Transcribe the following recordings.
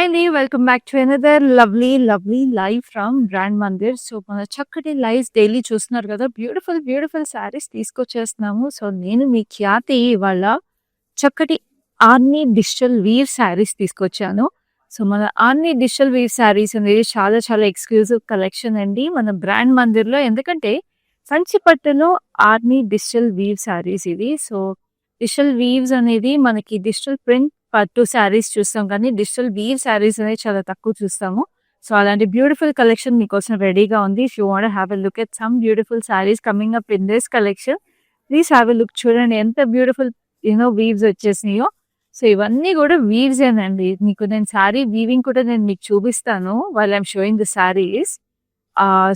Hi అండి. Welcome back to another lovely live from brand Mandir. So, మన చక్కటి lives daily చూస్తున్నారు కదా! బ్యూటిఫుల్ శారీస్ తీసుకొచ్చేస్తున్నాము. సో, నేను మీ ఖ్యాతి ఇవాళ చక్కటి ఆర్ని డిజిటల్ వీవ్ శారీస్ తీసుకొచ్చాను. సో, మన ఆర్ని డిజిటల్ వీవ్ శారీస్ అనేది చాలా ఎక్స్‌క్లూజివ్ కలెక్షన్ అండి. మన బ్రాండ్ మందిర్‌లో ఎందుకంటే కంచిపట్టులో ఆర్ని డిజిటల్ వీవ్ శారీస్ ఇది. సో, డిజిటల్ వీవ్స్ అనేది మనకి డిజిటల్ ప్రింట్ పట్టు శారీస్ చూస్తాం కానీ డిజిటల్ వీవ్ శారీస్ అనేది చాలా తక్కువ చూస్తాము. సో, అలాంటి బ్యూటిఫుల్ కలెక్షన్ మీకోసం రెడీగా ఉంది. If you want have a look at some beautiful saris coming up in this collection, please have a look. చూడండి ఎంత బ్యూటిఫుల్ వీవ్స్ వచ్చేసినాయో. సో, ఇవన్నీ కూడా వీవ్సేనండి. మీకు నేను శారీ వీవింగ్ కూడా నేను మీకు చూపిస్తాను while I'm showing the saris.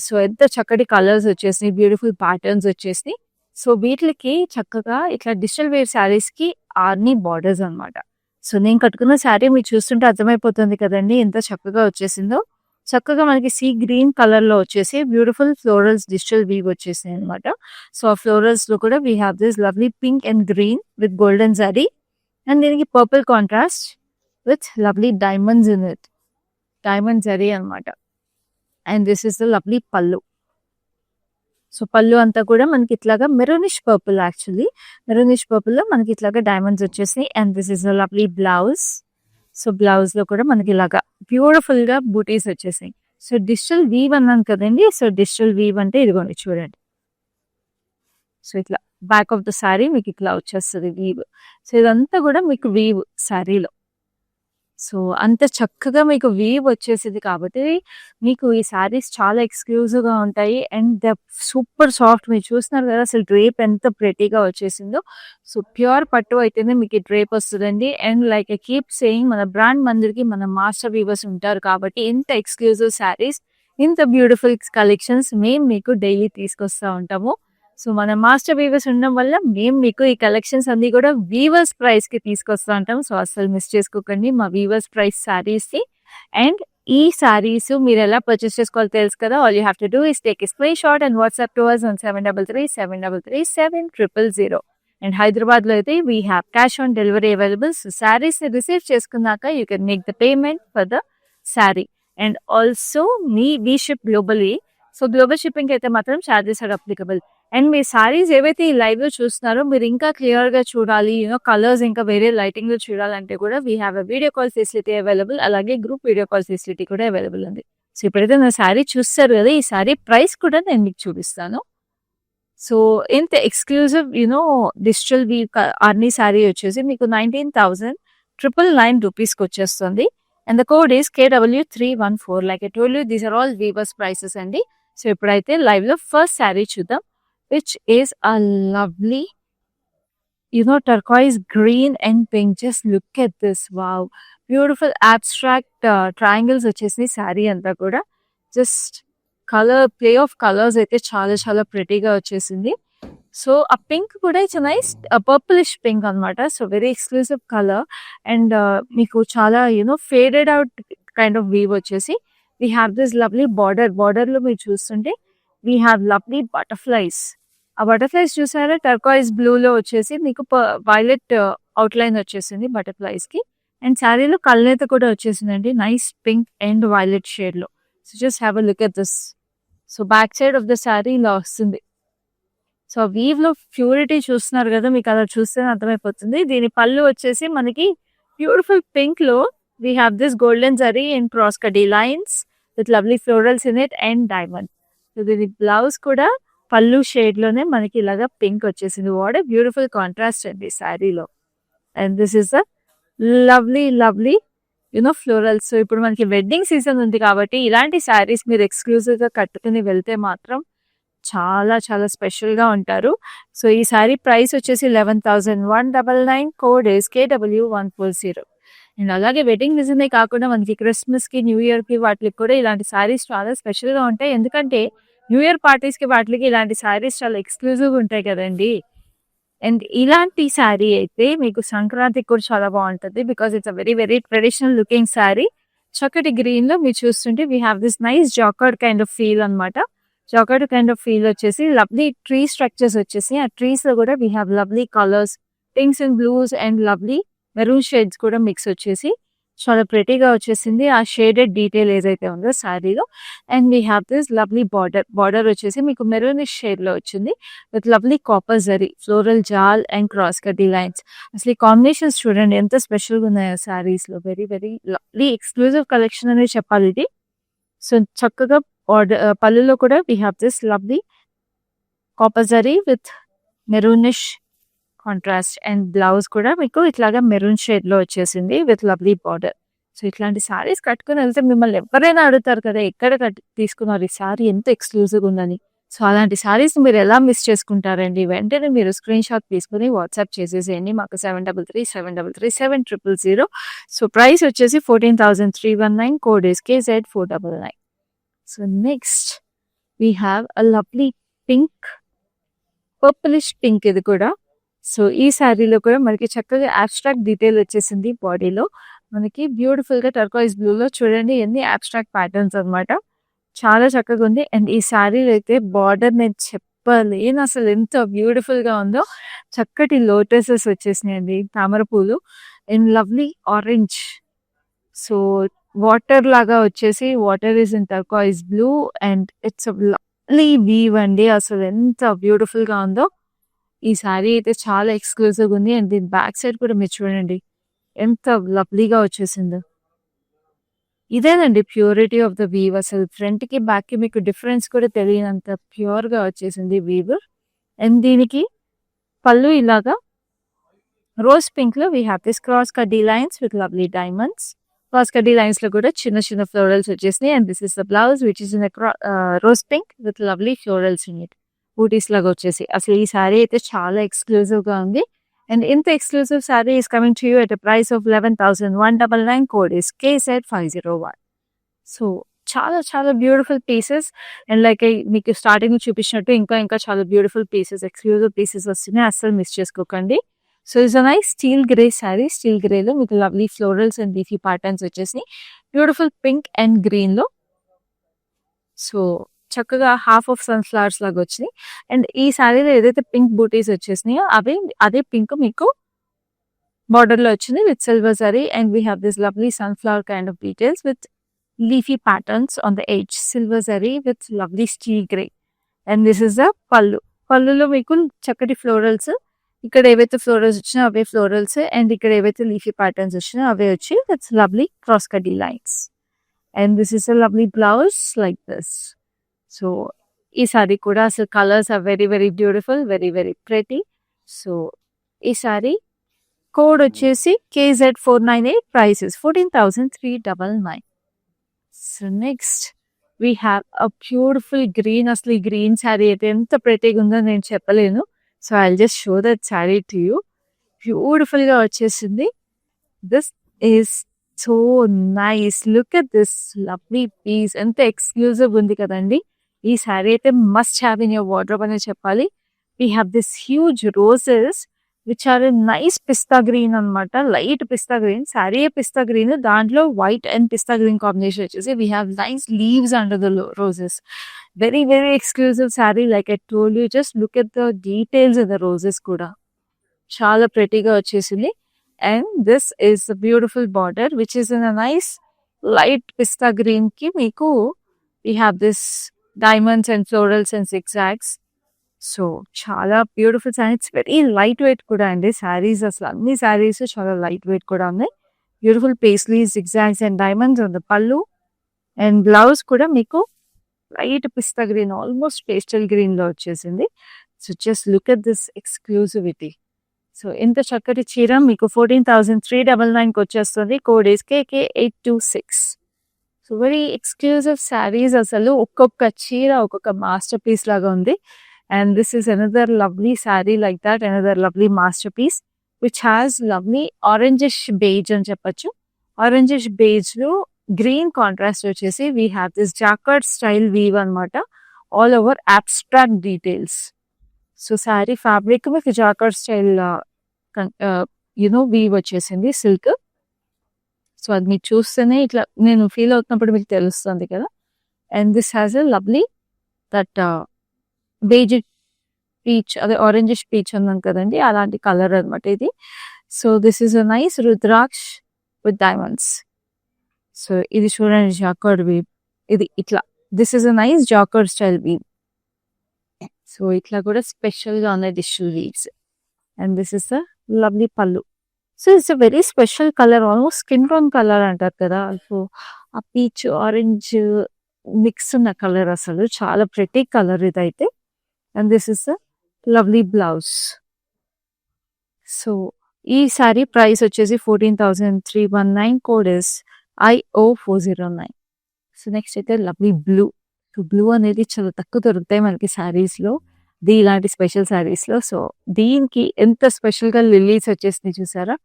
So, ఎంత చక్కటి కలర్స్ వచ్చేసినాయి, బ్యూటిఫుల్ ప్యాటర్న్స్ వచ్చేసినాయి. సో, వీటికి చక్కగా ఇట్లా డిజిటల్ వేవ్ శారీస్‌కి ఆర్ని బార్డర్స్ అన్నమాట. సో, నేను కట్టుకున్న శారీ మీరు చూస్తుంటే అర్థమైపోతుంది కదండీ ఎంత చక్కగా వచ్చేసిందో. చక్కగా మనకి సీ గ్రీన్ కలర్‌లో వచ్చేసి బ్యూటిఫుల్ ఫ్లోరల్స్ డిజిటల్ వీవ్ వచ్చేసాయి అన్నమాట. సో, ఆ ఫ్లోరల్స్‌లో కూడా we have this lovely pink and green with golden zari and దీనికి purple contrast with lovely diamonds in it. Diamond zari అన్నమాట. And this is the lovely pallu. So, pallu అంతా కూడా మనకి ఇట్లాగా మెరూనిష్ పర్పుల్ యాక్చువల్లీ. మెరూనిష్ పర్పుల్‌లో మనకి ఇట్లాగా డైమండ్స్ వచ్చేసాయి. And this is the lovely blouse. So, బ్లౌజ్‌లో కూడా మనకి ఇలాగా బ్యూటిఫుల్‌గా బూటీస్ వచ్చేసాయి. సో, డిజిటల్ వీవ్ అన్నాను కదండీ. సో, డిజిటల్ వీవ్ అంటే ఇదిగోండి చూడండి. సో, ఇట్లా బ్యాక్ ఆఫ్ ద శారీ మీకు ఇట్లా వచ్చేస్తది వీవ్. సో, ఇదంతా కూడా మీకు వీవ్ శారీలో. సో, అంత చక్కగా మీకు వీవ్ వచ్చేసిద్ది కాబట్టి మీకు ఈ శారీస్ చాలా ఎక్స్‌క్లూజివ్‌గా ఉంటాయి. అండ్ ద సూపర్ సాఫ్ట్ మీరు చూస్తున్నారు కదా! అసలు డ్రేప్ ఎంత ప్రెట్టీగా వచ్చేసిందో. సో, ప్యూర్ పట్టు అయితేనే మీకు ఈ డ్రేప్ వస్తదండి. And like I keep saying మన బ్రాండ్ మందిర్‌కి మన మాస్టర్ వీవర్స్ ఉంటారు కాబట్టి ఇంత ఎక్స్‌క్లూజివ్ శారీస్, ఇంత బ్యూటిఫుల్ కలెక్షన్స్ మేము మీకు డైలీ తీసుకొస్తా ఉంటాము. సో, మన మాస్టర్ వీవర్స్ ఉండడం వల్ల మేము మీకు ఈ కలెక్షన్స్ అన్నీ కూడా వీవర్స్ ప్రైస్‌కి తీసుకొస్తా ఉంటాం. సో, అస్సలు మిస్ చేసుకోకండి మా వీవర్స్ ప్రైస్ శారీస్‌ని. అండ్ ఈ శారీస్ మీరు ఎలా పర్చేస్ చేసుకోవాలో తెలుసు కదా! All you have to do is take a screen shot and WhatsApp to us on 7337337000. And హైదరాబాద్‌లో అయితే we have cash on delivery available. So, శారీస్‌ని రిసీవ్ చేసుకున్నాక you can make the payment for the sari. And also we ship globally. So, global షిప్పింగ్‌కి అయితే మాత్రం charges are applicable. And మీ శారీస్ ఏవైతే ఈ లైవ్‌లో చూస్తున్నారో మీరు ఇంకా క్లియర్‌గా చూడాలి, కలర్స్ ఇంకా వేరే లైటింగ్‌లో చూడాలంటే కూడా we have a video call facility available. అలాగే గ్రూప్ వీడియో కాల్ ఫెసిలిటీ కూడా అవైలబుల్ ఉంది. సో, ఇప్పుడైతే నా శారీ చూస్తారు కదా! ఈ శారీ ప్రైస్ కూడా నేను మీకు చూపిస్తాను. సో, ఇంత exclusive digital weave Arni sari వచ్చేసి మీకు 19,999 రూపీస్‌కి వచ్చేస్తుంది. And the code is KW314. Like I told you these are all weavers prices అండి. సో, ఇప్పుడైతే లైవ్‌లో ఫస్ట్ శారీ చూద్దాం. which is a lovely turquoise green and pink. Just look at this. Wow, beautiful abstract triangles వచ్చేసి శారీ అంతా కూడా just colour play of colours అయితే చాలా ప్రెటీగా వచ్చేసింది. సో, ఆ పింక్ కూడా ఇట్స్ నైస్ పర్పులిష్ పింక్ అన్నమాట. So, very exclusive colour. And మీకు చాలా faded out kind of weave వచ్చేసి వీ హ్యావ్ దిస్ లవ్లీ బార్డర్లో మీరు చూస్తుంటే వీ హ్యావ్ లవ్లీ బటర్ఫ్లైస్. ఆ బటర్ఫ్లైస్ చూసారా టర్కాయిస్ బ్లూలో వచ్చేసి మీకు వైలెట్ అవుట్లైన్ వచ్చేసింది బటర్ఫ్లైస్‌కి. అండ్ శారీలో కల్నేత కూడా వచ్చేసిందండి నైస్ పింక్ అండ్ వైలెట్ షేడ్‌లో. So, just have a look at this. So, back side of the sari ఇలా వస్తుంది. సో, వీవ్‌లో ప్యూరిటీ చూస్తున్నారు కదా! మీకు అలా చూస్తేనే అర్థమైపోతుంది. దీని పళ్ళు వచ్చేసి మనకి బ్యూటిఫుల్ పింక్‌లో we have this golden zari and cross కడీ lines with lovely florals in it and diamond. So, దీని బ్లౌజ్ కూడా పళ్ళు షేడ్‌లోనే మనకి ఇలాగా పింక్ వచ్చేసింది. వాట్ ఎ బ్యూటిఫుల్ కాంట్రాస్ట్ అండి శారీలో. And this is the lovely florals. So, ఇప్పుడు మనకి వెడ్డింగ్ సీజన్ ఉంది కాబట్టి ఇలాంటి శారీస్ మీరు ఎక్స్‌క్లూజివ్‌గా కట్టుకుని వెళ్తే మాత్రం చాలా స్పెషల్‌గా ఉంటారు. సో, ఈ శారీ ప్రైస్ వచ్చేసి 11,199. Code is KW140. అండ్ అలాగే వెడ్డింగ్ సీజనే కాకుండా మనకి క్రిస్మస్‌కి, న్యూ ఇయర్‌కి వాటికి కూడా ఇలాంటి శారీస్ చాలా స్పెషల్‌గా ఉంటాయి. ఎందుకంటే న్యూ ఇయర్ పార్టీస్‌కి వాటికి ఇలాంటి శారీస్ చాలా ఎక్స్‌క్లూజివ్‌గా ఉంటాయి కదండీ. అండ్ ఇలాంటి శారీ అయితే మీకు సంక్రాంతికి కూడా చాలా బాగుంటుంది. Because it's a very traditional looking sari. చక్కటి గ్రీన్‌లో మీరు చూస్తుంటే we have this nice jacquard kind of feel అన్నమాట. జాకార్డ్ కైండ్ ఆఫ్ ఫీల్ వచ్చేసి లవ్లీ ట్రీ స్ట్రక్చర్స్ వచ్చేసి ఆ ట్రీస్‌లో కూడా we have lovely colours pinks and blues and lovely maroon shades కూడా మిక్స్ వచ్చేసి చాలా ప్రెటీగా వచ్చేసింది. ఆ షేడెడ్ డీటెయిల్ ఏదైతే ఉందో శారీలో. And we have this lovely border వచ్చేసి మీకు మెరూనిష్ షేడ్‌లో వచ్చింది. With lovely copper zari, floral జాల్ అండ్ క్రాస్ కడ్డీ లైన్స్. అసలు ఈ కాంబినేషన్స్ చూడండి ఎంత స్పెషల్‌గా ఉన్నాయో శారీస్‌లో. Very very lovely exclusive collection అనే చెప్పాలి ఇది. సో, చక్కగా పళ్ళులో కూడా we have this lovely copper zari with maroonish contrast and blouse కూడా మీకు ఇట్లాగా మెరూన్ షేడ్‌లో వచ్చేసింది విత్ లవ్లీ బార్డర్. సో, ఇట్లాంటి సారీస్ కట్టుకొని వెళ్తే మిమ్మల్ని ఎవరైనా అడుగుతారు కదా! ఎక్కడ తీసుకున్నారు ఈ సారీ ఎంత ఎక్స్‌క్లూజివ్‌గా ఉందని. సో, అలాంటి సారీస్ మీరు ఎలా మిస్ చేసుకుంటారండి? వెంటనే మీరు స్క్రీన్‌షాట్ తీసుకొని వాట్సాప్ చేసేసేయండి. మాకు 7337337000. సో, ప్రైస్ వచ్చేసి 14,319. Code is KZ499. So, next we have a lovely pink, purplish pink ఇది కూడా. సో, ఈ శారీలో కూడా మనకి చక్కగా అబ్స్ట్రాక్ట్ డీటెయిల్ వచ్చేసింది బాడీలో. మనకి బ్యూటిఫుల్‌గా టర్కోయిస్ బ్లూలో చూడండి ఎన్ని అబ్స్ట్రాక్ట్ ప్యాటర్న్స్ అనమాట. చాలా చక్కగా ఉంది. అండ్ ఈ శారీలో అయితే బార్డర్ నేను చెప్పలేను అసలు ఎంత బ్యూటిఫుల్‌గా ఉందో. చక్కటి లోటసెస్ వచ్చేసినాయండి, తామర పూలు and lovely orange. So, water లాగా వచ్చేసి water is in turquoise blue and it's lovely weave అండి. అసలు ఎంత బ్యూటిఫుల్‌గా ఉందో. ఈ శారీ అయితే చాలా ఎక్స్‌క్లూజివ్‌గా ఉంది. అండ్ దీని బ్యాక్ సైడ్ కూడా మీరు చూడండి ఎంత లవ్లీగా వచ్చేసిందో. ఇదేనండి ప్యూరిటీ ఆఫ్ ద వీవ్. అసలు ఫ్రంట్‌కి, బ్యాక్‌కి మీకు డిఫరెన్స్ కూడా తెలియనంత ప్యూర్‌గా వచ్చేసింది వీవ్. అండ్ దీనికి పళ్ళు ఇలాగా రోజ్ పింక్‌లో వీ హ్యావ్ దిస్ క్రాస్ కడ్డీ lines with lovely diamonds. Cross కడ్డీ లైన్స్‌లో కూడా చిన్న చిన్న ఫ్లోరల్స్ వచ్చేసినాయి. And this is the blouse which is in rose pink with lovely florals in it. బూటీస్ లాగా వచ్చేసి అసలు ఈ శారీ అయితే చాలా ఎక్స్‌క్లూజివ్‌గా ఉంది. అండ్ ఇంత exclusive sari is coming to you at a price of 11,199. Code is KZ501. So, చాలా చాలా బ్యూటిఫుల్ పీసెస్. అండ్ లైక్ మీకు స్టార్టింగ్‌లో చూపించినట్టు ఇంకా ఇంకా చాలా బ్యూటిఫుల్ పీసెస్, ఎక్స్‌క్లూజివ్ పీసెస్ వస్తున్నాయి. అస్సలు మిస్ చేసుకోకండి. So, it's a nice steel grey saree. Steel గ్రేలో మీకు lovely florals and leafy patterns వచ్చేసినాయి. బ్యూటిఫుల్ పింక్ అండ్ గ్రీన్‌లో. సో, చక్కగా హాఫ్ ఆఫ్ సన్‌ఫ్లవర్స్ లాగా వచ్చినాయి. అండ్ ఈ శారీలో ఏదైతే పింక్ బూటీస్ వచ్చేసినాయో అదే పింక్ మీకు బార్డర్‌లో వచ్చింది with silver zari. And we have this lovely sunflower kind of details with leafy patterns on the edge, silver zari with lovely steel grey. And this is the pallu. పళ్ళులో మీకు చక్కటి ఫ్లోరల్స్, ఇక్కడ ఏవైతే florals వచ్చినా అవే florals, and ఇక్కడ ఏవైతే leafy patterns వచ్చినా అవే వచ్చి దట్స్ లవ్లీ క్రాస్ కడ్డీ lines. And this is a lovely blouse like this. So, ఈ సారీ కూడా అసలు colours are very very beautiful, very very pretty. So, ఈ సారీ కోడ్ వచ్చేసి KZ498. Price is 14,399. So, next we have a beautiful green. అసలు ఈ green sari అయితే ఎంత ప్రెటీగా ఉందో నేను చెప్పలేను. So, I will just show that sari to you. బ్యూటిఫుల్‌గా వచ్చేసింది. This is so nice. Look at this lovely piece. ఎంత ఎక్స్‌క్లూజివ్ ఉంది కదండీ. ఈ శారీ అయితే must have in your wardrobe అనే చెప్పాలి. We have this huge roses which are nice pista green అనమాట. Light pista green. Sari pista green, దాంట్లో white and pista green combination వచ్చేసి we have nice leaves under the roses. Very very exclusive sari. Like I told you, just look at the details in the roses కూడా చాలా ప్రెటీగా వచ్చేసింది. And this is the beautiful border which is in a nice light pista green కి మీకు we have this diamonds and florals and zigzags. So, చాలా beautiful sari. It's very light weight కూడా అండి శారీస్. అసలు అన్ని శారీస్ చాలా లైట్ వెయిట్ కూడా ఉన్నాయి. Beautiful paisley zigzags and diamonds on the pallu. And blouse కూడా మీకు light pista green, almost pastel గ్రీన్‌లో వచ్చేసింది. So, just look at this exclusivity. So, ఇంత చక్కటి చీర మీకు 14,399కి వచ్చేస్తుంది. Code is KK826. So, very exclusive saris. అసలు ఒక్కొక్క చీర ఒక్కొక్క మాస్టర్ పీస్ లాగా ఉంది. And this is another lovely saree like that, another lovely masterpiece which has lovely orangish beige అని చెప్పొచ్చు. ఆరెంజిష్ బేజ్ లో గ్రీన్ కాంట్రాస్ట్ వచ్చేసి we have this jacquard style weave అనమాట. All over abstract details. So, sari fabric మీకు jacquard style weave వచ్చేసింది silk. So, అది మీరు చూస్తేనే ఇట్లా నేను ఫీల్ అవుతున్నప్పుడు మీకు తెలుస్తుంది కదా. And this has a lovely that beige peach, అదే ఆరెంజిష్ పీచ్ అన్నాను కదండి, అలాంటి కలర్ అనమాట ఇది. So, this is a nice rudraksha with diamonds. So ఇది చూడండి జాకార్డ్ వీవ్. ఇది ఇట్లా this is a nice jacquard style weave. So ఇట్లా కూడా స్పెషల్ గా ఉన్నాయి digital weaves. And this is a lovely pallu. So it's a very special colour, almost skin tone colour అంటారు కదా. సో ఆ పీచ్ ఆరెంజ్ మిక్స్ ఉన్న కలర్, అసలు చాలా ప్రెటీ కలర్ ఇదైతే. And this is a lovely blouse. So ఈ sorry price వచ్చేసి 14,319. Code is IO409. So next అయితే లవ్లీ బ్లూ. సో బ్లూ అనేది చాలా తక్కువ దొరుకుతాయి మనకి శారీస్లో, ఇలాంటి స్పెషల్ శారీస్లో. సో దీనికి ఎంత స్పెషల్గా లిల్లీస్ వచ్చేసింది చూసారా.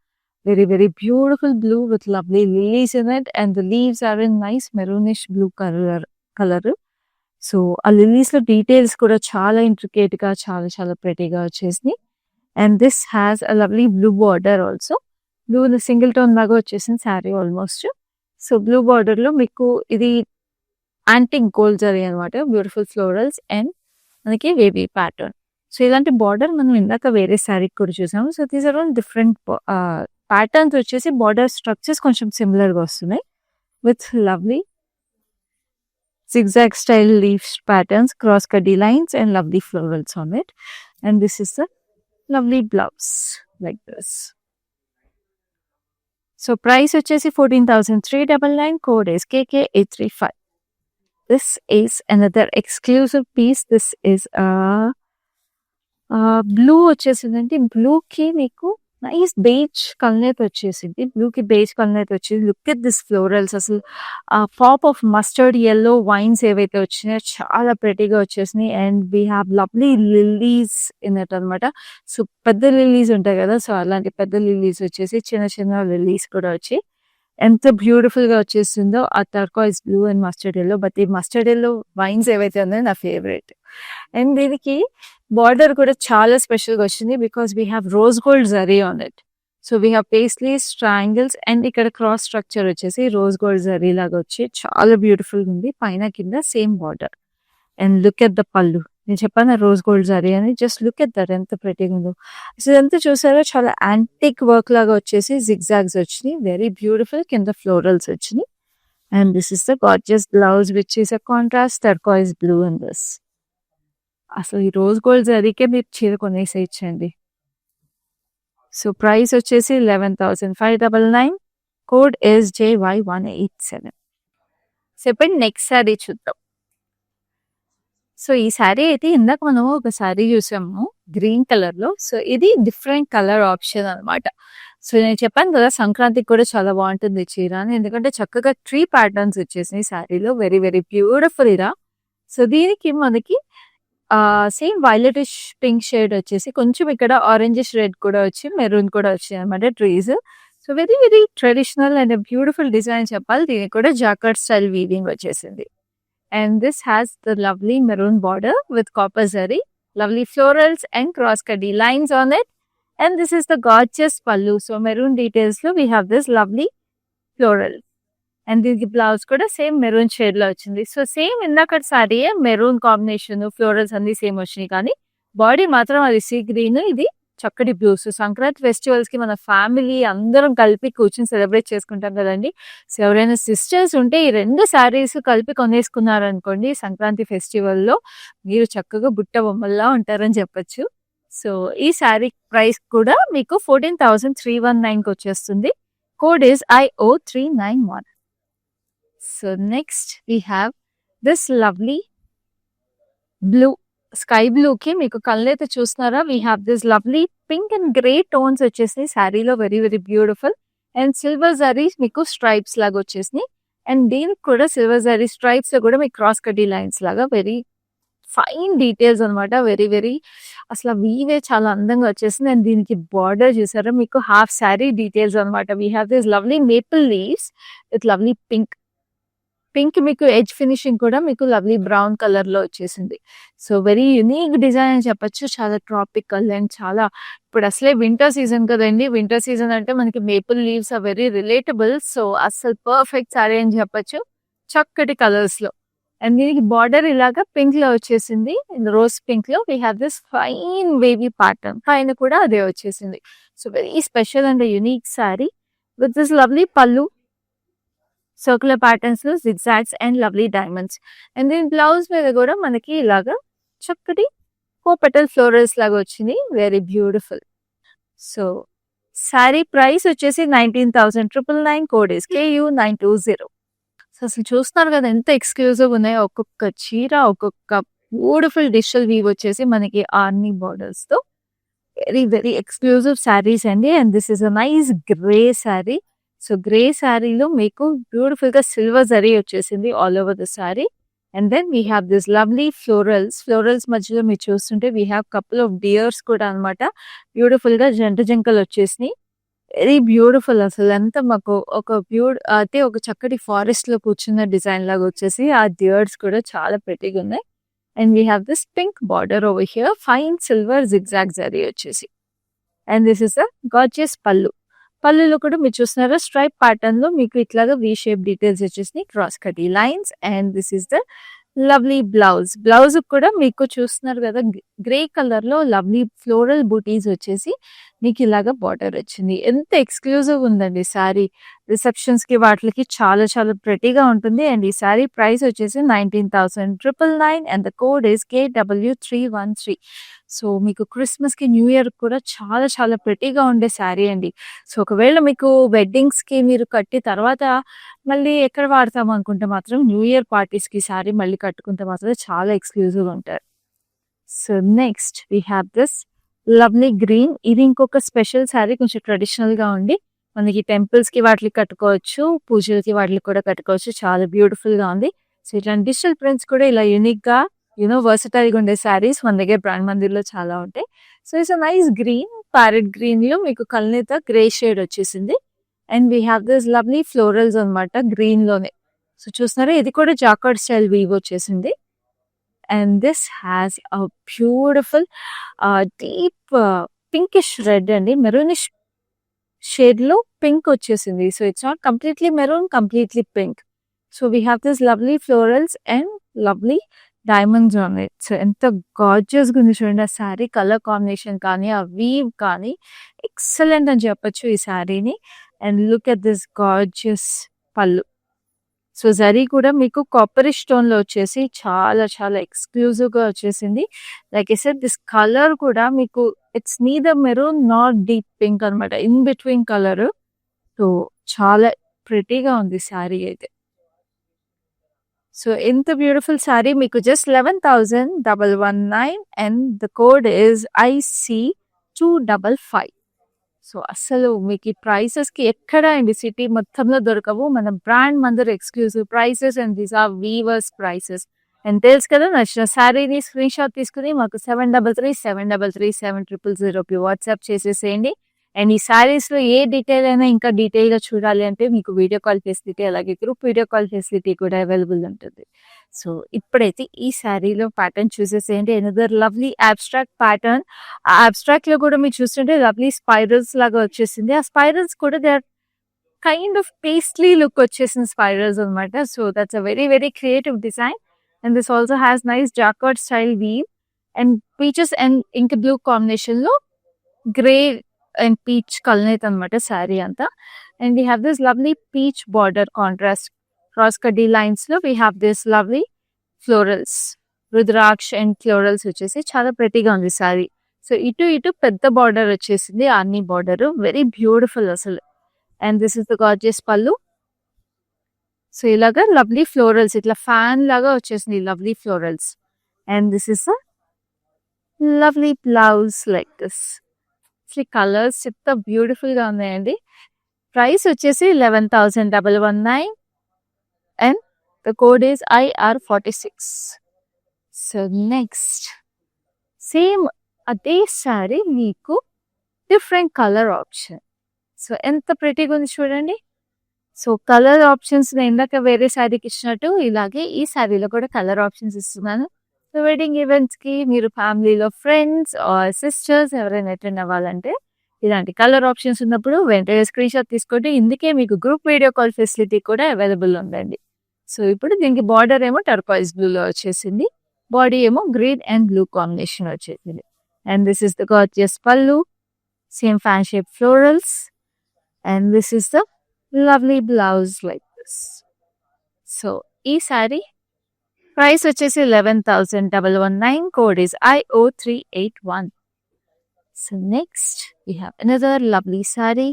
Very very beautiful blue with lovely lilies in it. And the leaves are in nice maroonish blue colour. So ఆ లిల్లీస్లో డీటెయిల్స్ కూడా చాలా ఇంట్రికేట్గా, చాలా చాలా ప్రెటీగా వచ్చేసింది. And this has a lovely blue border also. Blue single tone లాగా వచ్చేసింది sari almost. So blue border లో మీకు ఇది యాంటిక్ గోల్డ్ జరీ అనమాట, బ్యూటిఫుల్ ఫ్లోరల్స్ అండ్ మనకి వేవీ ప్యాటర్న్. సో ఇలాంటి బార్డర్ మనం ఇందాక వేరే శారీకి కూడా చూసాము. So these are all different patterns వచ్చేసి బార్డర్ స్ట్రక్చర్స్ కొంచెం సిమిలర్ గా వస్తున్నాయి with lovely zigzag style leaf patterns, cross cutty lines and lovely florals on it. And this is the lovely blouse like this. So price వచ్చేసి 14,399. Code is KK835. This is another exclusive piece. This is a blue వచ్చేసిందంటే blue కి మీకు nice beige colour వచ్చేసింది. Blue కి beige colour వచ్చేసి look at this florals. అసలు pop of mustard yellow vines ఏవైతే వచ్చినాయో చాలా ప్రెటీగా వచ్చేసినాయి. And we have lovely lilies in it అనమాట. సో పెద్ద లిల్లీస్ ఉంటాయి కదా, సో అలాంటి పెద్ద లిల్లీస్ వచ్చేసి చిన్న చిన్న లిల్లీస్ కూడా వచ్చి ఎంత బ్యూటిఫుల్ గా వచ్చేసిందో ఆ turquoise blue and mustard yellow. But ఈ మస్టర్డ్ ఎల్లో వైన్స్ ఏవైతే ఉన్నాయో నా ఫేవరెట్. అండ్ దీనికి బార్డర్ కూడా చాలా స్పెషల్ గా వచ్చింది because we have rose gold zari on it. So we have paisleys, triangles and ఇక్కడ క్రాస్ స్ట్రక్చర్ వచ్చేసి రోజ్ గోల్డ్ జరీ లాగా వచ్చి చాలా బ్యూటిఫుల్ గా ఉంది. పైన కింద same border. And look at the పళ్ళు. నేను చెప్పాను రోజ్ గోల్డ్ జరీ అని, జస్ట్ లుక్ ఎట్ దట్ ఎంత ప్రెటీగా ఉందో. సో ఇదంతా చూసారో చాలా యాంటిక్ వర్క్ లాగా వచ్చేసి జిగ్జాగ్స్ వచ్చినాయి, వెరీ బ్యూటిఫుల్. కింద ఫ్లోరల్స్ వచ్చినాయి. And this is the gorgeous blouse which is a contrast turquoise blue and this. అసలు ఈ రోజ్ గోల్డ్ జరీకే మీరు చీర కొనేసేయచ్చండి. సో ప్రైస్ వచ్చేసి 11,599. Code is JY187. చెప్పండి నెక్స్ట్ శారీ చూద్దాం. సో ఈ శారీ అయితే ఇందాక మనం ఒక శారీ చూసాము గ్రీన్ కలర్ లో. సో ఇది డిఫరెంట్ కలర్ ఆప్షన్ అనమాట. సో నేను చెప్పాను కదా సంక్రాంతికి కూడా చాలా బాగుంటుంది చీర అని, ఎందుకంటే చక్కగా ట్రీ ప్యాటర్న్స్ వచ్చేసినాయి శారీలో, వెరీ వెరీ బ్యూటిఫుల్ ఇరా. సో దీనికి మనకి సేమ్ వైలెటిష్ పింక్ షేడ్ వచ్చేసి కొంచెం ఇక్కడ ఆరెంజిష్ రెడ్ కూడా వచ్చి మెరూన్ కూడా వచ్చాయి అనమాట trees. So very very traditional and beautiful design చెప్పాలి. దీనికి కూడా జాకార్డ్ స్టైల్ వీవింగ్ వచ్చేసింది. And this has the lovely maroon border with copper zari, lovely florals and cross-cutty lines on it. And this is the gorgeous pallu. So maroon details lo we have this lovely floral. And the blouse kuda same maroon shade lo vachindi. So same indaka saree maroon combination florals andi same vachini kaani body matram adi sea green, idi చక్కటి blues. Sankranti festivals కి మన family అందరం కలిపి కూర్చొని celebrate చేసుకుంటాం కదండి. So ఎవరైనా sisters ఉంటే ఈ రెండు శారీస్ కలిపి కొనేసుకున్నారనుకోండి సంక్రాంతి ఫెస్టివల్లో మీరు చక్కగా బుట్ట బొమ్మల్లా ఉంటారని చెప్పొచ్చు. సో ఈ శారీ ప్రైస్ కూడా మీకు 14,319 వచ్చేస్తుంది. Code is IO391. So next we have this lovely blue, sky blue కి మీకు కళ్ళు అయితే చూస్తున్నారా, we have this lovely pink and grey tones వచ్చేసినాయి శారీలో, very very beautiful. And silver zari మీకు స్ట్రైప్స్ లాగా వచ్చేసినాయి. అండ్ దీనికి కూడా సిల్వర్ జరీ స్ట్రైప్స్ లో కూడా మీకు క్రాస్ కటీ లైన్స్ లాగా వెరీ ఫైన్ డీటెయిల్స్ అనమాట, వెరీ వెరీ అసలు వీవే చాలా అందంగా వచ్చేసింది. అండ్ దీనికి బార్డర్ చూసారా మీకు హాఫ్ శారీ డీటెయిల్స్ అనమాట. We have this lovely maple leaves with lovely pink మీకు ఎడ్జ్ ఫినిషింగ్ కూడా మీకు లవ్లీ బ్రౌన్ కలర్ లో వచ్చేసింది. సో వెరీ యూనిక్ డిజైన్ అని చెప్పొచ్చు, చాలా ట్రాపికల్ అండ్ చాలా ఇప్పుడు అసలే వింటర్ సీజన్ కదండి. వింటర్ సీజన్ అంటే మనకి maple leaves are very relatable. So అసలు పర్ఫెక్ట్ సారీ అని చెప్పొచ్చు, చక్కటి కలర్స్ లో. అండ్ దీనికి బార్డర్ ఇలాగా పింక్ లో వచ్చేసింది, రోజ్ పింక్ లో we have this fine wavy pattern, పైన కూడా అదే వచ్చేసింది. So very special and unique sorry with this lovely పల్లు. సర్క్యులర్ ప్యాటర్న్స్ లో zigzags and lovely diamonds. And దీని బ్లౌజ్ మీద కూడా మనకి ఇలాగా చక్కటి కోపెటల్ ఫ్లోరల్స్ లాగా వచ్చింది. Very beautiful. So sari price వచ్చేసి 19,999, కోడ్ ఇస్ KU920. సో అసలు చూస్తున్నారు కదా ఎంత ఎక్స్క్లూజివ్ ఉన్నాయో. ఒక్కొక్క చీర ఒక్కొక్క బ్యూటిఫుల్ డిజిటల్ వీవ్ వచ్చేసి మనకి ఆర్నీ బార్డర్స్ తో వెరీ వెరీ ఎక్స్క్లూజివ్ శారీస్ అండి. And this is a nice grey sari. So grey శారీలో మీకు బ్యూటిఫుల్ గా సిల్వర్ జరీ వచ్చేసింది all over the sari. And then we have this lovely florals మధ్యలో మీరు చూస్తుంటే we have couple of deers కూడా అనమాట. బ్యూటిఫుల్ గా జంట జంకలు వచ్చేసినాయి. Very beautiful. అసలు ఎంత మాకు అయితే ఒక చక్కటి ఫారెస్ట్ లో కూర్చున్న డిజైన్ లాగా వచ్చేసి ఆ డియర్స్ కూడా చాలా ప్రెటీగా ఉన్నాయి. And we have this pink border over here, fine silver zigzag zari వచ్చేసి. And this is the gorgeous పళ్ళులో కూడా మీరు చూస్తున్నారా స్ట్రైప్ ప్యాటర్న్ లో మీకు ఇట్లాగా వి షేప్ డీటెయిల్స్ వచ్చేసి క్రాస్ కటీ lines. And this is the lovely blouse కూడా మీకు చూస్తున్నారు కదా గ్రే కలర్ లో లవ్లీ ఫ్లోరల్ బూటీస్ వచ్చేసి మీకు ఇలాగా బార్డర్ వచ్చింది. ఎంత ఎక్స్క్లూజివ్ ఉందండి శారీ. రిసెప్షన్స్ కి వాటికి చాలా చాలా ప్రెటీగా ఉంటుంది. అండ్ ఈ శారీ ప్రైస్ వచ్చేసి 19,999 and the code is KW313. So మీకు క్రిస్మస్ కి న్యూ ఇయర్ కూడా చాలా చాలా ప్రెటీగా ఉండే శారీ అండి. సో ఒకవేళ మీకు వెడ్డింగ్స్ కి మీరు కట్టి తర్వాత మళ్ళీ ఎక్కడ వాడతాం అనుకుంటే మాత్రం న్యూ ఇయర్ పార్టీస్ కి శారీ మళ్ళీ కట్టుకుంటే మాత్రం చాలా ఎక్స్క్లూజివ్ ఉంటారు. So next we have this lovely green. ఇది ఇంకొక స్పెషల్ శారీ, కొంచెం ట్రెడిషనల్ గా ఉండి మనకి టెంపుల్స్ కి వాటికి కట్టుకోవచ్చు, పూజలకి వాటికి కూడా కట్టుకోవచ్చు. చాలా బ్యూటిఫుల్ గా ఉంది. సో ఇట్లాంటి డిజిటల్ ప్రింట్స్ కూడా ఇలా యూనిక్ గా వర్సటైల్ గా ఉండే శారీస్ మన దగ్గర బ్రాండ్ మందిర్లో చాలా ఉంటాయి. So it's nice green, parrot green లో మీకు కల్నేత గ్రే షేడ్ వచ్చేసింది. And we have this lovely florals అనమాట గ్రీన్ లోనే. సో చూస్తున్నారా ఇది కూడా జాకార్డ్ స్టైల్ వీవ్ వచ్చేసింది. And this has a beautiful deep pinkish red అండి, మెరూనిష్ షేడ్ లో పింక్ వచ్చేసింది. So it's not completely maroon, completely pink. So we have this lovely florals and lovely diamonds on it. So ఎంత gorgeous గా ఉంది చూడండి. ఆ sari colour combination కానీ ఆ వీవ్ కానీ ఎక్సలెంట్ అని చెప్పొచ్చు ఈ శారీని. And look at this gorgeous పళ్ళు. సో జరీ కూడా మీకు కాపర్ స్టోన్ లో వచ్చేసి చాలా చాలా ఎక్స్క్లూజివ్ గా వచ్చేసింది. Like I said this colour కూడా మీకు it's neither maroon not deep pink అనమాట, ఇన్ బిట్వీన్ కలర్. సో చాలా ప్రెటీగా ఉంది శారీ అయితే. సో ఎంత బ్యూటిఫుల్ శారీ. మీకు just 11,119 and the code is IC255. So అసలు మీకు ఈ ప్రైసెస్ కి ఎక్కడ అండి సిటీ మొత్తంలో దొరకవు. మన brand Mandir exclusive prices and these are weavers prices. And తెలుసు కదా, నచ్చిన శారీని స్క్రీన్ షాట్ తీసుకుని మాకు 7337337000 వాట్సాప్ చేసేసేయండి. అండ్ ఈ శారీస్ లో ఏ డీటెయిల్ అయినా ఇంకా డీటెయిల్ గా చూడాలి అంటే మీకు వీడియో కాల్ ఫెసిలిటీ అలాగే గ్రూప్ వీడియో కాల్ ఫెసిలిటీ కూడా అవైలబుల్ ఉంటుంది. సో ఇప్పుడైతే ఈ శారీలో ప్యాటర్న్ చూసేసేయండి. Another lovely abstract pattern. ఆ అబ్స్ట్రాక్ట్ లో కూడా మీరు చూస్తుంటే లవ్లీ స్పైరల్స్ లాగా వచ్చేసింది. ఆ స్పైరల్స్ కూడా they are kind of paisley look వచ్చేసిన స్పైరల్స్ అనమాట. So that's a very very creative design. And this also has nice jacquard style weave and peaches and ink blue combination లో grey and peach కల్నేత్ అనమాట శారీ అంతా. And we have this lovely peach border contrast cross కడ్డీ lines లో we have this lovely florals, rudraksha and florals వచ్చేసి చాలా ప్రెటీగా ఉంది sari. So ఇటు పెద్ద బార్డర్ వచ్చేసింది, ఆర్నీ బార్డర్, వెరీ బ్యూటిఫుల్ అసలు. And this is the gorgeous పళ్ళు. సో ఇలాగా లవ్లీ ఫ్లోరల్స్ ఇట్లా ఫ్యాన్ లాగా వచ్చేసింది lovely florals. And this is a lovely blouse like this. Colours ఎంత బ్యూటిఫుల్ గా ఉన్నాయండి. ప్రైస్ వచ్చేసి 11,119 and the code is IR46. So next same అదే శారీ మీకు డిఫరెంట్ కలర్ ఆప్షన్. సో ఎంత ప్రెటీగా ఉంది చూడండి. సో కలర్ ఆప్షన్స్ ఇందాక వేరే శారీకి ఇచ్చినట్టు ఇలాగే ఈ శారీలో కూడా కలర్ ఆప్షన్స్ ఇస్తున్నాను. సో వెడ్డింగ్ ఈవెంట్స్ కి మీరు ఫ్యామిలీలో ఫ్రెండ్స్ ఆర్ సిస్టర్స్ ఎవరైనా అటెండ్ అవ్వాలంటే ఇలాంటి కలర్ ఆప్షన్స్ ఉన్నప్పుడు వెంటనే స్క్రీన్ షాట్ తీసుకోండి. ఇందుకే మీకు గ్రూప్ వీడియో కాల్ ఫెసిలిటీ కూడా అవైలబుల్ ఉందండి. సో ఇప్పుడు దీనికి బార్డర్ ఏమో టర్కాయిస్ బ్లూలో వచ్చేసింది, బాడీ ఏమో గ్రీన్ అండ్ బ్లూ కాంబినేషన్ వచ్చేసింది. And this is the gorgeous pallu, same fan shape florals. And this is the lovely blouse like this. So ఈ శారీ ప్రైస్ వచ్చేసి 11,119. Code is IO381. So next we have another lovely sari.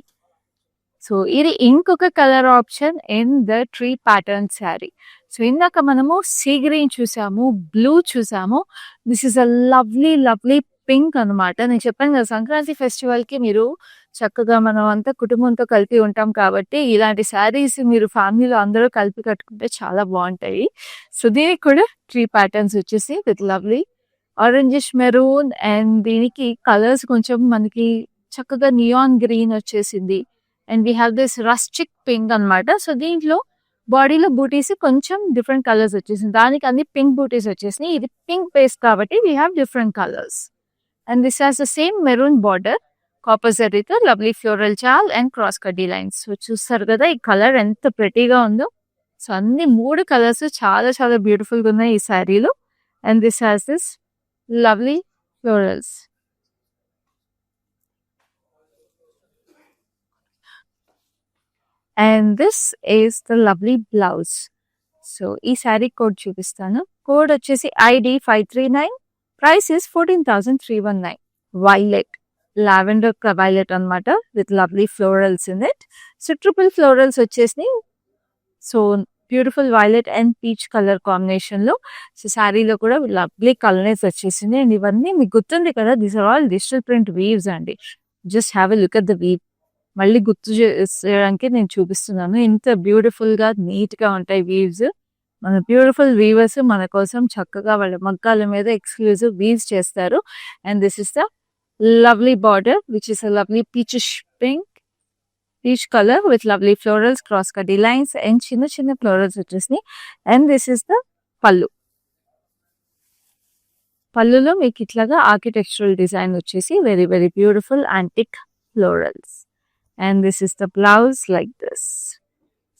So ఇది ఇంకొక colour option in the tree pattern sari. So ఇందాక మనము sea green చూసాము, blue చూసాము. This is a lovely lovely pink అనమాట. నేను చెప్పాను కదా, సంక్రాంతి ఫెస్టివల్ కి మీరు చక్కగా మనం అంతా కుటుంబంతో కలిపి ఉంటాం కాబట్టి ఇలాంటి శారీస్ మీరు ఫ్యామిలీలో అందరూ కలిపి కట్టుకుంటే చాలా బాగుంటాయి. సో దీనికి కూడా ట్రీ ప్యాటర్న్స్ వచ్చేసి with lovely orangish maroon and దీనికి కలర్స్ కొంచెం మనకి చక్కగా నియాన్ గ్రీన్ వచ్చేసింది. And we have this rustic pink అనమాట. సో దీంట్లో బాడీలో బూటీస్ కొంచెం డిఫరెంట్ కలర్స్ వచ్చేసింది. దానికి అన్ని పింక్ బూటీస్ వచ్చేసినాయి. ఇది పింక్ బేస్ కాబట్టి we have different colours. And this has the same maroon border, copper జరీతో lovely floral chaal and cross కడ్డీ లైన్స్. సో చూస్తారు కదా ఈ కలర్ ఎంత ప్రెటీగా ఉందో. సో అన్ని 3 కలర్స్ చాలా చాలా బ్యూటిఫుల్గా ఉన్నాయి ఈ శారీలో. And this has this lovely florals. And this is the lovely blouse. So ఈ శారీ కోడ్ చూపిస్తాను. కోడ్ వచ్చేసి ID539. Price is 14,319. Violet, lavender violet అనమాట with lovely florals in it. So triple florals వచ్చేసి so beautiful violet and peach colour combination లో. So శారీలో కూడా lovely colours వచ్చేసింది. And ఇవన్నీ మీకు గుర్తుంది కదా, these are all digital print weaves అండి. Just have a look at the weave. మళ్ళీ గుర్తు చేయడానికి నేను చూపిస్తున్నాను. ఇంత బ్యూటిఫుల్ గా నీట్ గా ఉంటాయి వీవ్స్. మన బ్యూటిఫుల్ వీవర్స్ మన కోసం చక్కగా వాళ్ళ మగ్గాల మీద ఎక్స్క్లూజివ్ వీవ్స్ చేస్తారు. And this is the lovely border which is a lovely peachish pink, peach colour with lovely florals, cross కడ్డీ లైన్స్ అండ్ చిన్న చిన్న ఫ్లోరల్స్ వచ్చేసినాయి. అండ్ దిస్ ఇస్ ద పళ్ళు. పళ్ళులో మీకు ఇట్లాగా ఆర్కిటెక్చరల్ డిజైన్ వచ్చేసి very very beautiful antique florals. And this is the blouse like this.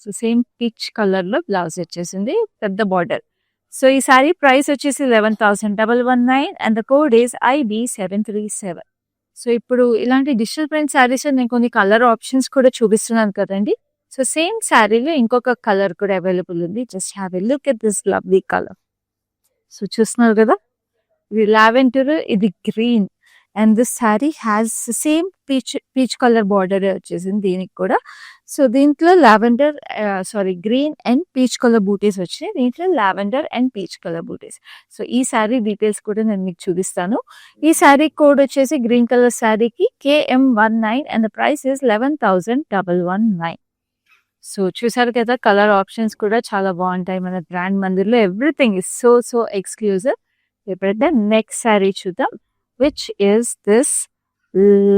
So same peach colour లో బ్లౌజ్ వచ్చేసింది, పెద్ద బార్డర్. సో ఈ శారీ ప్రైస్ వచ్చేసి 11,119 and the code is IB737. So ఇప్పుడు ఇలాంటి డిజిటల్ ప్రింట్ శారీస్ నేను కొన్ని కలర్ ఆప్షన్స్ కూడా చూపిస్తున్నాను కదండి. సో సేమ్ శారీలో ఇంకొక కలర్ కూడా అవైలబుల్ ఉంది. Just have a look at this lovely colour. So చూస్తున్నారు కదా, ఇది లావెండర్, ఇది green. And this sari has same peach colour border వచ్చేసింది దీనికి కూడా. సో దీంట్లో lavender green and peach colour butis వచ్చినాయి. దీంట్లో lavender and peach colour butis. So ఈ శారీ డీటెయిల్స్ కూడా నేను మీకు చూపిస్తాను. ఈ శారీ కోడ్ వచ్చేసి గ్రీన్ కలర్ శారీకి KM19 and the price is 11,119. So చూసారు కదా, కలర్ ఆప్షన్స్ కూడా చాలా బాగుంటాయి మన బ్రాండ్ మందిర్లో. Everything is so so exclusive. ఇప్పుడైతే నెక్స్ట్ శారీ చూద్దాం, which is this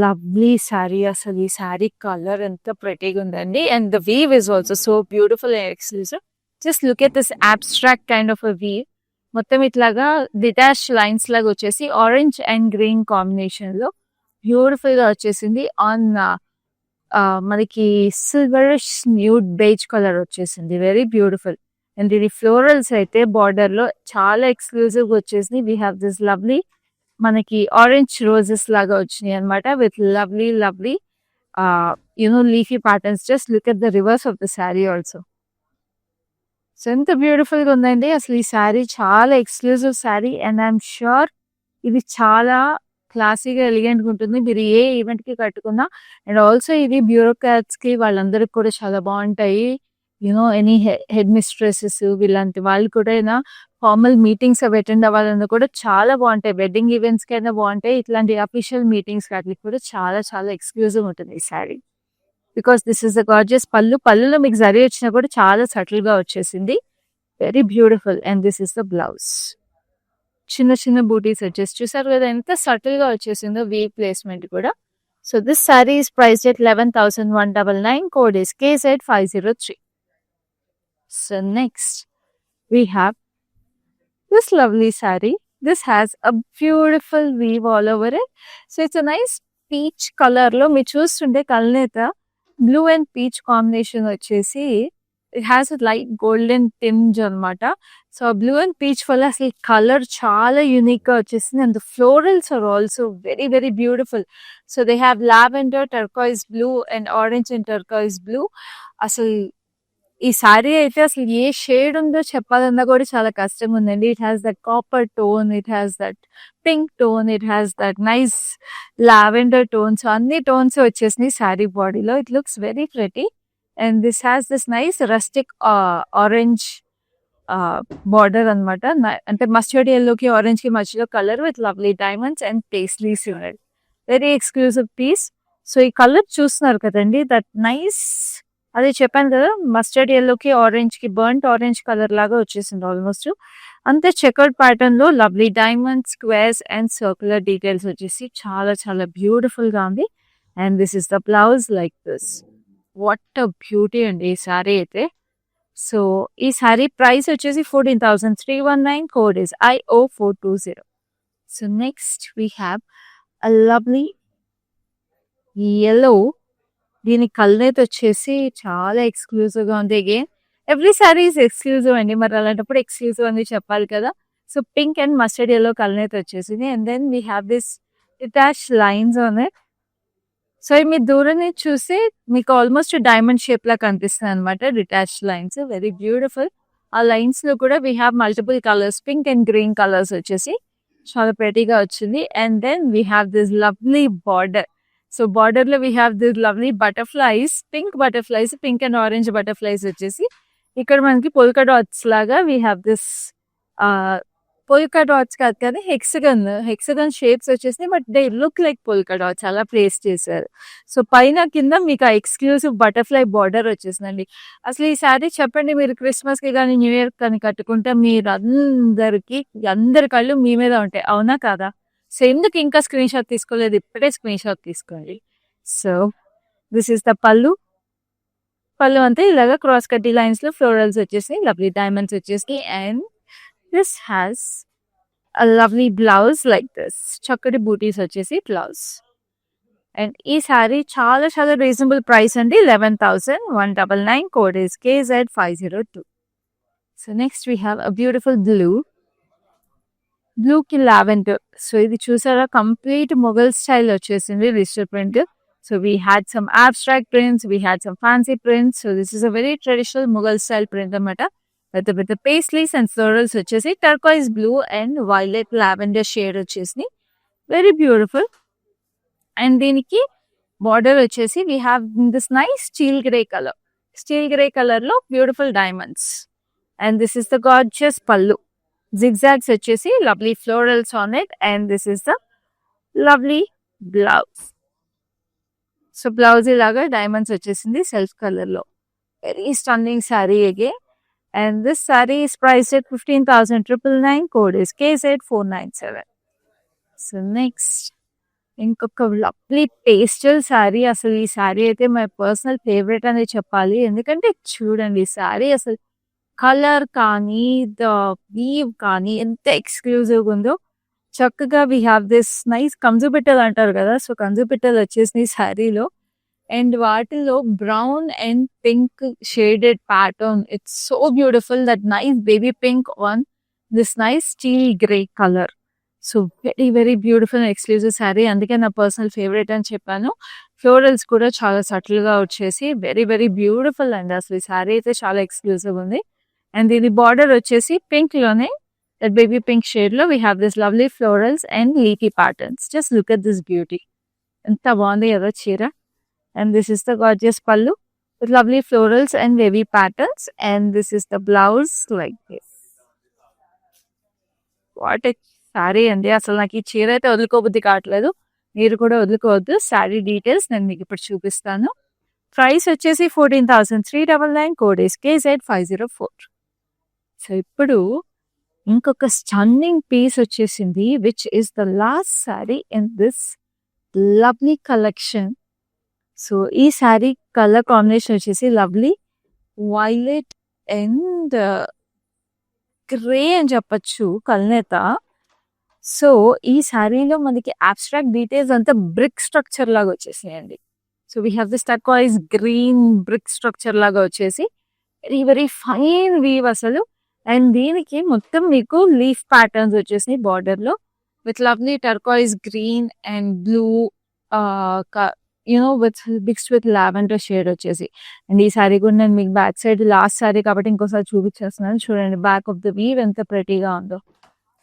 lovely sari. అసలు ఈ శారీ కలర్ ఎంత ప్రెటీగా ఉందండి. And the weave is also so beautiful and exclusive. Just look at this abstract kind of a weave. మొత్తం ఇట్లాగా డిటాచ్ లైన్స్ లాగా వచ్చేసి ఆరెంజ్ అండ్ గ్రీన్ కాంబినేషన్ లో బ్యూటిఫుల్ గా వచ్చేసింది. ఆన్ మనకి సిల్వరిష్ న్యూడ్ బేజ్ కలర్ వచ్చేసింది, వెరీ బ్యూటిఫుల్. అండ్ దీని ఫ్లోరల్స్ అయితే బార్డర్ లో చాలా ఎక్స్క్లూజివ్ గా వచ్చేసింది. వీ హ్యావ్ దిస్ లవ్లీ మనకి ఆరెంజ్ రోజెస్ లాగా వచ్చినాయి అనమాట with lovely lovely leafy patterns. Just look at the reverse of the sari also. So ఎంత బ్యూటిఫుల్ గా ఉందండి. అసలు ఈ శారీ చాలా exclusive sari. And I'm sure ఇది చాలా క్లాసీగా ఎలిగెంట్గా ఉంటుంది. మీరు ఏ ఈవెంట్ కి కట్టుకున్నా. అండ్ ఆల్సో ఇది బ్యూరోక్రాట్స్ కి వాళ్ళందరికి కూడా చాలా బాగుంటాయి. ఎనీ హెడ్ మిస్ట్రెసెస్ వీళ్ళంటి వాళ్ళు కూడా ఫార్మల్ మీటింగ్స్ అవి అటెండ్ అవ్వాలన్నా కూడా చాలా బాగుంటాయి. వెడ్డింగ్ ఈవెంట్స్ కి అయినా బాగుంటాయి. ఇట్లాంటి అఫీషియల్ మీటింగ్స్ వాటికి కూడా చాలా చాలా ఎక్స్క్లూజివ్ ఉంటుంది ఈ sari. Because this is the gorgeous పళ్ళు. పళ్ళులో మీకు జరీ వచ్చినా కూడా చాలా సటిల్ గా వచ్చేసింది, very beautiful. And this is the blouse. చిన్న చిన్న బూటీస్ వచ్చేసి చూసారు కదా ఎంత సటిల్ గా వచ్చేసిందో వీవ్ ప్లేస్మెంట్ కూడా. So this sari is priced at 11,199. Code is KZ503. So next we have this lovely saree. This has a beautiful weave all over it. So it's a nice peach color lo మీరు చూస్తుంటే కల్నేత blue and peach combination వచ్చేసి it has a light golden tinge అనమాట. So blue and peach వల్ల అసలు colour చాలా unique గా వచ్చేసింది. And the florals are also very very beautiful. So they have lavender, turquoise blue and orange and turquoise blue. అసలు ఈ sorry అయితే అసలు ఏ షేడ్ ఉందో చెప్పాలన్నా కూడా చాలా కష్టంగా ఉందండి. It has that copper tone, it has that pink tone, it has that nice lavender tones, అన్ని టోన్స్ వచ్చేసినాయి సారీ బాడీలో. It looks very pretty and this has this nice rustic orange border అనమాట. అంటే మస్టర్డ్ ఎల్లోకి ఆరెంజ్ కి మధ్యలో కలర్ with lovely diamonds and paisleys ఉన్నాయి. Very exclusive piece. సో ఈ కలర్ చూస్తున్నారు కదండి, దట్ నైస్, అదే చెప్పాను కదా, మస్టర్డ్ ఎల్లోకి ఆరెంజ్ కి బర్న్ట్ ఆరెంజ్ కలర్ లాగా వచ్చేసింది ఆల్మోస్ట్. అంతే చెకర్డ్ ప్యాటర్న్ లో lovely diamond squares and circular details వచ్చేసి చాలా చాలా బ్యూటిఫుల్ గా ఉంది. And this is the blouse like this. What a beauty అండి ఈ సారీ అయితే. సో ఈ సారీ ప్రైస్ వచ్చేసి 14,319. Code is IO420. So next we have a lovely yellow. దీని కలర్ అయితే వచ్చేసి చాలా ఎక్స్క్లూజివ్ గా ఉంది. Again every sari is exclusive అండి, మరి అలాంటప్పుడు ఎక్స్క్లూజివ్ అని చెప్పాలి కదా. So pink and mustard yellow colour అయితే వచ్చేసింది. And then we have this detach lines on it. So మీరు దూరం నుంచి చూస్తే మీకు ఆల్మోస్ట్ డైమండ్ షేప్ లా కనిపిస్తుంది అనమాట, డిటాచ్ లైన్స్, వెరీ బ్యూటిఫుల్. ఆ లైన్స్ లో కూడా we have multiple colours, pink and green colours వచ్చేసి చాలా ప్రెటీగా వచ్చింది. And then we have this lovely border. So border లో we have this lovely butterflies, pink butterflies, pink and orange butterflies వచ్చేసి ఇక్కడ మనకి పొల్కా డాట్స్ లాగా we have this polka dots కాదు కానీ హెక్సగన్ షేప్స్ వచ్చేసి, but they look like polka dots అలా place చేశారు. సో పైన కింద మీకు ఆ ఎక్స్క్లూజివ్ బటర్ఫ్లై బార్డర్ వచ్చేసిందండి. అసలు ఈ సారీ చెప్పండి, మీరు క్రిస్మస్ కి కానీ న్యూ ఇయర్ కానీ కట్టుకుంటే మీరు అందరి కళ్ళు మీ మీద ఉంటాయి, అవునా కాదా? సో ఎందుకు ఇంకా స్క్రీన్ షాట్ తీసుకోలేదు, ఇప్పుడే స్క్రీన్ షాట్ తీసుకోండి. సో దిస్ ఇస్ ద పళ్ళు. పళ్ళు అంతా ఇలాగా క్రాస్ కట్టి లైన్స్ లో ఫ్లోరల్స్ వచ్చేసి, లవ్లీ డైమండ్స్ వచ్చేసి, and this has a lovely blouse like this. చక్కటి బూటీస్ వచ్చేసి బ్లౌజ్. అండ్ ఈ సారీ చాలా చాలా రీజనబుల్ ప్రైస్ అండి, 11,199. Code is KZ502. So next we have a beautiful blue కి లావెండర్. సో ఇది చూసారా, కంప్లీట్ మొఘల్ స్టైల్ వచ్చేసింది digital print. So we had some abstract prints, we had some fancy prints. So this is a very traditional Mughal style print అనమాట. with the paisleys and florals వచ్చేసి turquoise blue and violet lavender shade వచ్చేసి very beautiful. And దీనికి border వచ్చేసి we have this nice steel grey colour లో beautiful diamonds. And this is the gorgeous pallu. zigzags వచ్చేసి lovely florals on it. And this is the lovely blouse. So blouse ఇలాగా diamonds వచ్చేసింది self colour లో. Very stunning sari again. And this sari is priced at 15,999. Code is KZ497. So next ఇంకొక lovely pastel sorry. అసలు ఈ sorry అయితే my personal favourite అని చెప్పాలి. ఎందుకంటే చూడండి, ఈ సారీ అసలు కలర్ కానీ ద వీవ్ కానీ ఎంత ఎక్స్క్లూజివ్ ఉందో. చక్కగా వీ హ్యావ్ దిస్ నైస్ కంజుపిట్టలు అంటారు కదా, సో కంజుపిట్టలు వచ్చేసినాయి శారీలో. అండ్ వాటిలో brown and pink shaded pattern. It's so beautiful, that nice baby pink on this nice steel grey colour. So very very beautiful and exclusive sari, అందుకే నా personal favourite అని చెప్పాను. Florals కూడా చాలా సటిల్ గా వచ్చేసి వెరీ వెరీ బ్యూటిఫుల్ అండి. అసలు ఈ శారీ అయితే చాలా ఎక్స్క్లూజివ్ ఉంది. అండ్ దీని బార్డర్ వచ్చేసి పింక్ లోనే, that baby pink shade లో we have this lovely florals and leafy patterns. Just look at this beauty. ఎంత బాగుంది కదా చీర. And this is the gorgeous pallu with lovely florals and wavy patterns. And this is the blouse like this. What a saree అండి. అసలు నాకు ఈ చీర అయితే వదులుకోబుద్ధి కావట్లేదు, మీరు కూడా వదులుకోవద్దు. శారీ డీటెయిల్స్ నేను మీకు ఇప్పుడు చూపిస్తాను. ప్రైస్ వచ్చేసి 14,399. Code is KZ504. సో ఇప్పుడు ఇంకొక స్టన్నింగ్ పీస్ వచ్చేసింది, which is the last sari in this lovely collection. So ఈ శారీ కలర్ కాంబినేషన్ వచ్చేసి లవ్లీ వైలెట్ అండ్ గ్రే అని చెప్పచ్చు, కల్నేత. సో ఈ శారీలో మనకి అబ్స్ట్రాక్ట్ డీటెయిల్స్ అంతా బ్రిక్ స్ట్రక్చర్ లాగా వచ్చేసినాయండి. So we have this turquoise green brick structure లాగా వచ్చేసి వెరీ వెరీ ఫైన్ వీవ్ అసలు. అండ్ దీనికి మొత్తం మీకు లీఫ్ ప్యాటర్న్స్ వచ్చేసినాయి బార్డర్ లో, with lovely turquoise green and blue mixed with lavender shade వచ్చేసి. అండ్ ఈ సారీ కూడా నేను మీకు బ్యాక్ సైడ్ లాస్ట్ సారీ కాబట్టి ఇంకోసారి చూపించేస్తున్నాను. చూడండి బ్యాక్ ఆఫ్ ద వీవ్ ఎంత ప్రెటీగా ఉందో.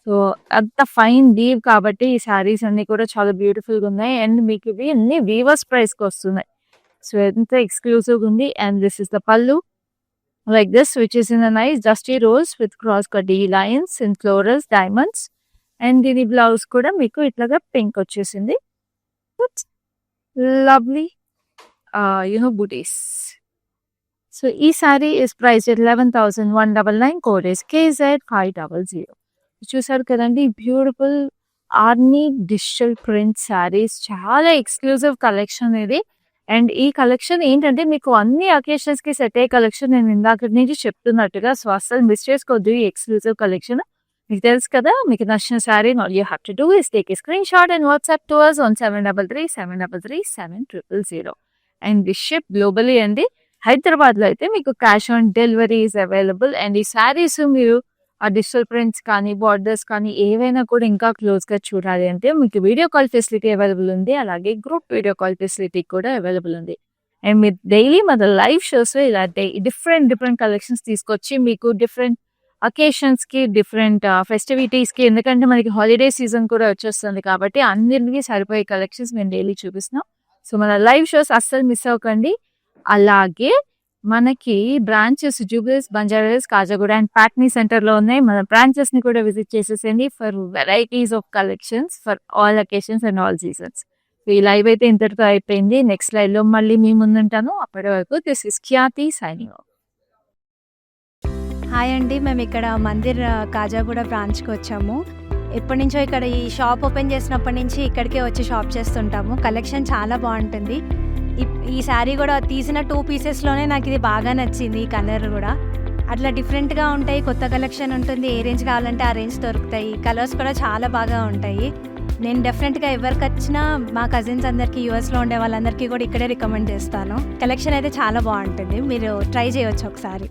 సో అంత ఫైన్ వీవ్ కాబట్టి ఈ సారీస్ అన్ని కూడా చాలా బ్యూటిఫుల్గా ఉన్నాయి. అండ్ మీకు ఇవి అన్ని వీవర్స్ ప్రైస్కి వస్తున్నాయి. సో ఎంత ఎక్స్క్లూజివ్గా ఉంది. అండ్ దిస్ ఇస్ ద పళ్ళు like this, which is in a nice dusty rose with cross cutty lines in florals, diamonds. And దీని బ్లౌజ్ కూడా మీకు ఇట్లాగా పింక్ వచ్చేసింది. Lovely booties. సో ఈ sorry is price 11,199. Code is KZ500. చూసారు కదండి beautiful ఆర్నీ digital print saris, చాలా exclusive collection ఇది. అండ్ ఈ కలెక్షన్ ఏంటంటే మీకు అన్ని అకేషన్స్ కి సెట్ అయ్యే కలెక్షన్. నేను ఇందాక నుంచి చెప్తున్నట్టుగా సో అసలు మిస్ చేసుకోవద్దు ఈ ఎక్స్క్లూజివ్ కలెక్షన్. మీకు తెలుసు కదా, మీకు నచ్చిన sorry all you have to do is take a screen shot and WhatsApp to us on 7337337000. And the ship globally అండి. హైదరాబాద్లో అయితే మీకు cash on delivery is available. And ఈ సారీస్ మీరు ఆ డిజిటల్ ప్రింట్స్ కానీ బార్డర్స్ కానీ ఏవైనా కూడా ఇంకా క్లోజ్గా చూడాలి అంటే మీకు వీడియో కాల్ ఫెసిలిటీ అవైలబుల్ ఉంది. అలాగే గ్రూప్ వీడియో కాల్ ఫెసిలిటీ కూడా అవైలబుల్ ఉంది. అండ్ మీరు డైలీ మన లైవ్ షోస్ ఇలా డిఫరెంట్ కలెక్షన్స్ తీసుకొచ్చి మీకు డిఫరెంట్ అకేషన్స్కి డిఫరెంట్ ఫెస్టివిటీస్కి, ఎందుకంటే మనకి హాలిడే సీజన్ కూడా వచ్చేస్తుంది కాబట్టి అన్నింటికి సరిపోయే కలెక్షన్స్ మేము డైలీ చూపిస్తున్నాం. సో మన లైవ్ షోస్ అస్సలు మిస్ అవ్వకండి. అలాగే మనకి బ్రాంచెస్ జూబ్లీహిల్స్, బంజారాహిల్స్, కాజాగూడ అండ్ ప్యాట్నీ సెంటర్లో ఉన్నాయి. మన బ్రాంచెస్ని కూడా విజిట్ చేసేసండి for varieties of collections for all occasions and all seasons. ఈ లైవ్ అయితే ఇంతటితో అయిపోయింది. నెక్స్ట్ లైవ్లో మళ్ళీ మీ ముందుంటాను. అప్పటి వరకు this is Khyati signing off. Hi అండి, మేము ఇక్కడ మందిర్ కాజాగూడ బ్రాంచ్కి వచ్చాము. ఎప్పటి నుంచో ఇక్కడ ఈ షాప్ ఓపెన్ చేసినప్పటి నుంచి ఇక్కడికే వచ్చి షాప్ చేస్తుంటాము. కలెక్షన్ చాలా బాగుంటుంది. ఈ శారీ కూడా తీసిన 2 పీసెస్లోనే నాకు ఇది బాగా నచ్చింది. ఈ కలర్ కూడా అట్లా డిఫరెంట్గా ఉంటాయి. కొత్త కలెక్షన్ ఉంటుంది. ఏ రేంజ్ కావాలంటే ఆ రేంజ్ దొరుకుతాయి. కలర్స్ కూడా చాలా బాగా ఉంటాయి. నేను డెఫినెట్గా ఎవరికి వచ్చినా మా కజిన్స్ అందరికీ, యూఎస్లో ఉండే వాళ్ళందరికీ కూడా ఇక్కడే రికమెండ్ చేస్తాను. కలెక్షన్ అయితే చాలా బాగుంటుంది. మీరు ట్రై చేయవచ్చు ఒకసారి.